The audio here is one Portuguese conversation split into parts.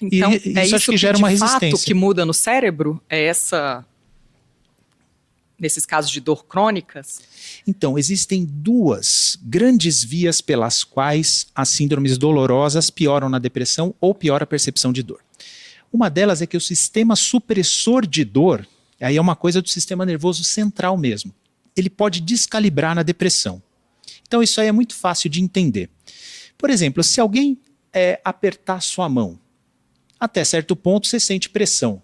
Então, E é isso acho isso que gera de uma fato resistência. que muda no cérebro? Nesses casos de dor crônicas? Então, existem duas grandes vias pelas quais as síndromes dolorosas pioram na depressão ou piora a percepção de dor. Uma delas é que o sistema supressor de dor, aí é uma coisa do sistema nervoso central mesmo, ele pode descalibrar na depressão. Então isso aí é muito fácil de entender. Por exemplo, se alguém apertar sua mão, até certo ponto você sente pressão.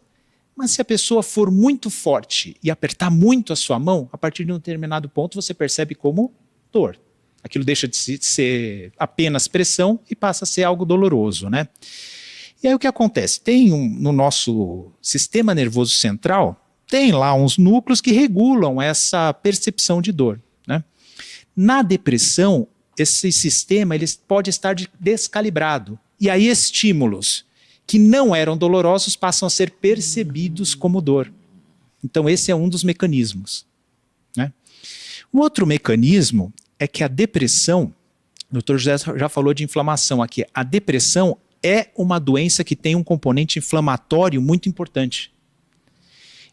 Mas se a pessoa for muito forte e apertar muito a sua mão, a partir de um determinado ponto você percebe como dor. Aquilo deixa de ser apenas pressão e passa a ser algo doloroso, né? E aí o que acontece? No nosso sistema nervoso central, tem lá uns núcleos que regulam essa percepção de dor, né? Na depressão, esse sistema ele pode estar descalibrado. E aí estímulos que não eram dolorosos passam a ser percebidos como dor. Então esse é um dos mecanismos, né? O outro mecanismo é que a depressão, o Dr. José já falou de inflamação aqui, a depressão é uma doença que tem um componente inflamatório muito importante.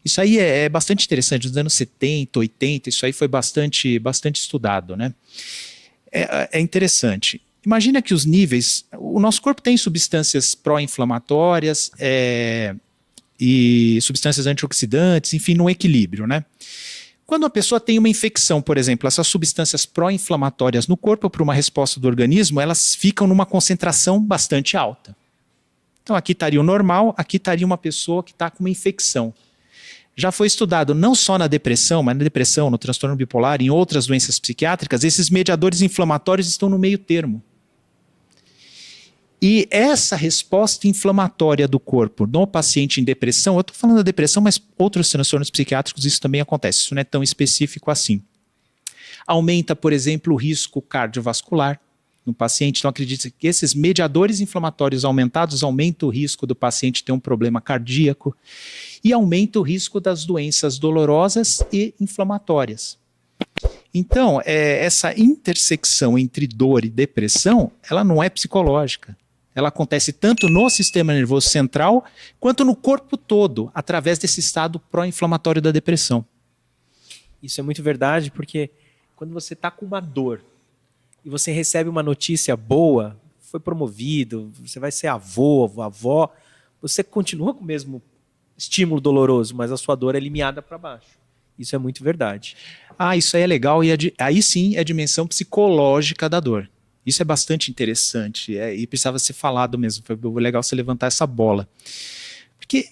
Isso aí é bastante interessante, nos anos 70, 80, isso aí foi bastante estudado, né? É interessante. Imagina que os níveis, o nosso corpo tem substâncias pró-inflamatórias e substâncias antioxidantes, enfim, num equilíbrio, né? Quando a pessoa tem uma infecção, por exemplo, essas substâncias pró-inflamatórias no corpo, por uma resposta do organismo, elas ficam numa concentração bastante alta. Então aqui estaria o normal, aqui estaria uma pessoa que está com uma infecção. Já foi estudado não só na depressão, mas na depressão, no transtorno bipolar, em outras doenças psiquiátricas, esses mediadores inflamatórios estão no meio termo. E essa resposta inflamatória do corpo no paciente em depressão, eu estou falando da depressão, mas outros transtornos psiquiátricos isso também acontece, isso não é tão específico assim. Aumenta, por exemplo, o risco cardiovascular no paciente, então acredita que esses mediadores inflamatórios aumentados aumentam o risco do paciente ter um problema cardíaco e aumenta o risco das doenças dolorosas e inflamatórias. Então, essa intersecção entre dor e depressão, ela não é psicológica. Ela acontece tanto no sistema nervoso central, quanto no corpo todo, através desse estado pró-inflamatório da depressão. Isso é muito verdade, porque quando você está com uma dor e você recebe uma notícia boa, foi promovido, você vai ser avô, avó, você continua com o mesmo estímulo doloroso, mas a sua dor é limiada para baixo. Isso é muito verdade. Isso aí é legal, e aí sim é a dimensão psicológica da dor. Isso é bastante interessante e precisava ser falado mesmo, foi legal você levantar essa bola. Porque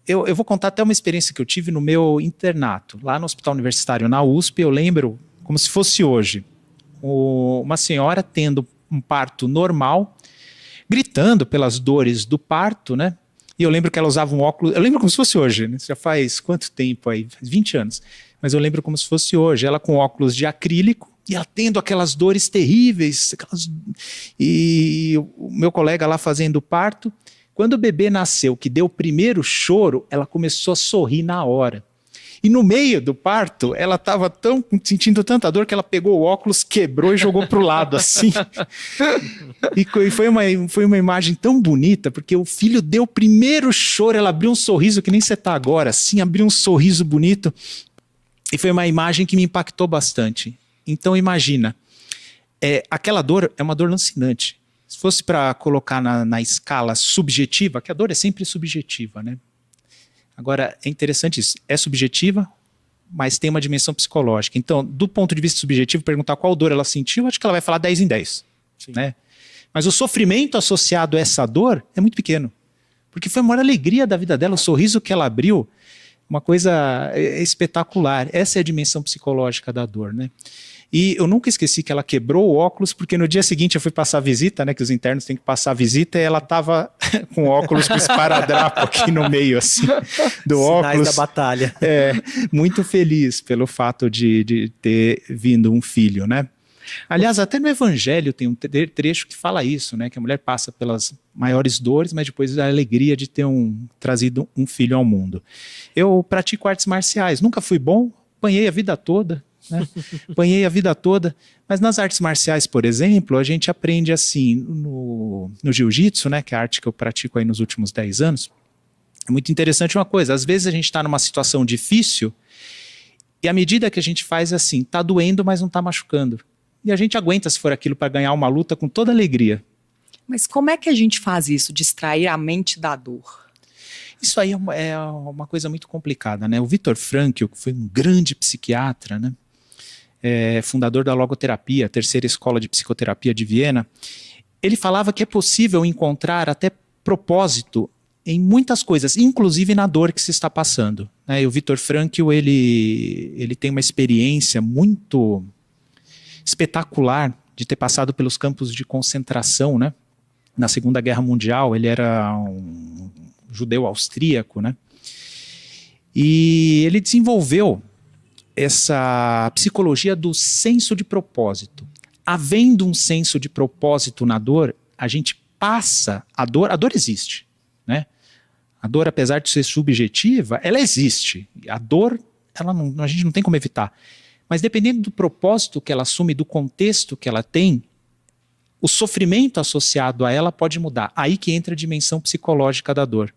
eu vou contar até uma experiência que eu tive no meu internato, lá no Hospital Universitário, na USP, eu lembro como se fosse hoje, uma senhora tendo um parto normal, gritando pelas dores do parto, né? E eu lembro que ela usava um óculos, eu lembro como se fosse hoje, né? Já faz quanto tempo aí? 20 anos. Mas eu lembro como se fosse hoje, ela com óculos de acrílico, e ela tendo aquelas dores terríveis, e o meu colega lá fazendo o parto. Quando o bebê nasceu, que deu o primeiro choro, ela começou a sorrir na hora. E no meio do parto, ela estava sentindo tanta dor que ela pegou o óculos, quebrou e jogou para o lado, assim. E foi uma imagem tão bonita, porque o filho deu o primeiro choro, ela abriu um sorriso, que nem você está agora, assim, abriu um sorriso bonito. E foi uma imagem que me impactou bastante. Então imagina, aquela dor é uma dor lancinante. Se fosse para colocar na escala subjetiva, que a dor é sempre subjetiva, né? Agora, é interessante isso, é subjetiva, mas tem uma dimensão psicológica. Então, do ponto de vista subjetivo, perguntar qual dor ela sentiu, acho que ela vai falar 10 em 10. Né? Mas o sofrimento associado a essa dor é muito pequeno. Porque foi a maior alegria da vida dela, o sorriso que ela abriu, uma coisa espetacular. Essa é a dimensão psicológica da dor, né? E eu nunca esqueci que ela quebrou o óculos, porque no dia seguinte eu fui passar a visita, né, que os internos têm que passar a visita, e ela estava com óculos com esparadrapo aqui no meio, assim, do Sinais óculos. Da batalha. Muito feliz pelo fato de ter vindo um filho, né? Aliás, até no Evangelho tem um trecho que fala isso, né, que a mulher passa pelas maiores dores, mas depois a alegria de ter trazido um filho ao mundo. Eu pratico artes marciais, nunca fui bom, apanhei a vida toda, né? Apanhei a vida toda. Mas nas artes marciais, por exemplo, a gente aprende assim, no jiu-jitsu, né, que é a arte que eu pratico aí nos últimos 10 anos, é muito interessante uma coisa, às vezes a gente está numa situação difícil e à medida que a gente faz assim, tá doendo, mas não tá machucando. E a gente aguenta, se for aquilo, para ganhar uma luta com toda alegria. Mas como é que a gente faz isso, distrair a mente da dor? Isso aí é uma coisa muito complicada, né? O Viktor Frankl, que foi um grande psiquiatra, né? Fundador da logoterapia, a terceira escola de psicoterapia de Viena, ele falava que é possível encontrar até propósito em muitas coisas, inclusive na dor que se está passando, né? E o Viktor Frankl, ele tem uma experiência muito espetacular de ter passado pelos campos de concentração, né? Na Segunda Guerra Mundial, ele era um judeu austríaco, né? E ele desenvolveu essa psicologia do senso de propósito. Havendo um senso de propósito na dor, a gente passa a dor existe, né? A dor, apesar de ser subjetiva, ela existe. A dor, a gente não tem como evitar. Mas dependendo do propósito que ela assume, do contexto que ela tem, o sofrimento associado a ela pode mudar. Aí que entra a dimensão psicológica da dor.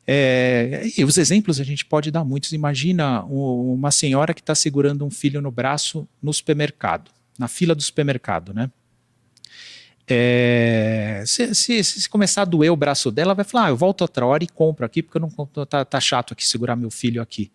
E os exemplos a gente pode dar muitos. Imagina uma senhora que está segurando um filho no braço no supermercado, na fila do supermercado, né? Se começar a doer o braço dela, ela vai falar, eu volto outra hora e compro aqui, porque eu não tá chato aqui segurar meu filho aqui.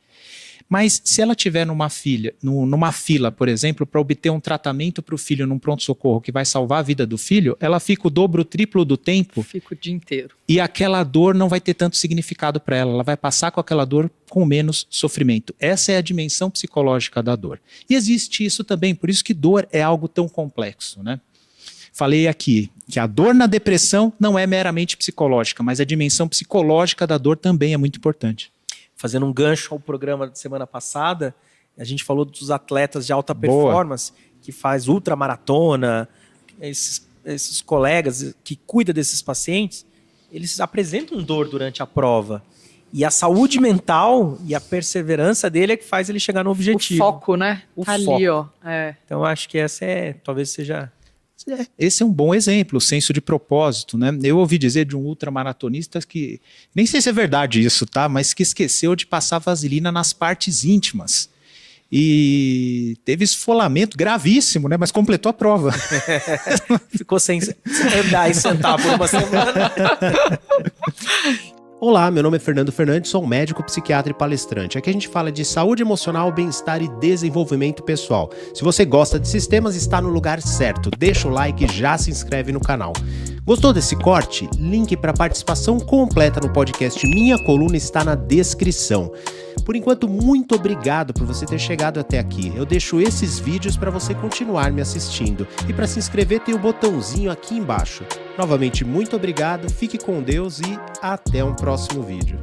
Mas se ela tiver numa fila, por exemplo, para obter um tratamento para o filho num pronto-socorro que vai salvar a vida do filho, ela fica o dobro, o triplo do tempo. Fica o dia inteiro. E aquela dor não vai ter tanto significado para ela. Ela vai passar com aquela dor com menos sofrimento. Essa é a dimensão psicológica da dor. E existe isso também, por isso que dor é algo tão complexo, né? Falei aqui que a dor na depressão não é meramente psicológica, mas a dimensão psicológica da dor também é muito importante. Fazendo um gancho ao programa de semana passada, a gente falou dos atletas de alta performance, que faz ultramaratona, esses colegas que cuidam desses pacientes, eles apresentam dor durante a prova. E a saúde mental e a perseverança dele é que faz ele chegar no objetivo. O foco, né? O tá foco. ali, ó. Então, acho que essa talvez seja... Esse é um bom exemplo, o senso de propósito, né? Eu ouvi dizer de um ultramaratonista que, nem sei se é verdade isso, tá? Mas que esqueceu de passar vaselina nas partes íntimas. E teve esfolamento gravíssimo, né? Mas completou a prova. Ficou sem andar e sentar por uma semana. Olá, meu nome é Fernando Fernandes, sou um médico, psiquiatra e palestrante. Aqui a gente fala de saúde emocional, bem-estar e desenvolvimento pessoal. Se você gosta de sistemas, está no lugar certo. Deixa o like e já se inscreve no canal. Gostou desse corte? Link para participação completa no podcast Minha Coluna está na descrição. Por enquanto, muito obrigado por você ter chegado até aqui. Eu deixo esses vídeos para você continuar me assistindo. E para se inscrever tem o botãozinho aqui embaixo. Novamente, muito obrigado, fique com Deus e até um próximo vídeo.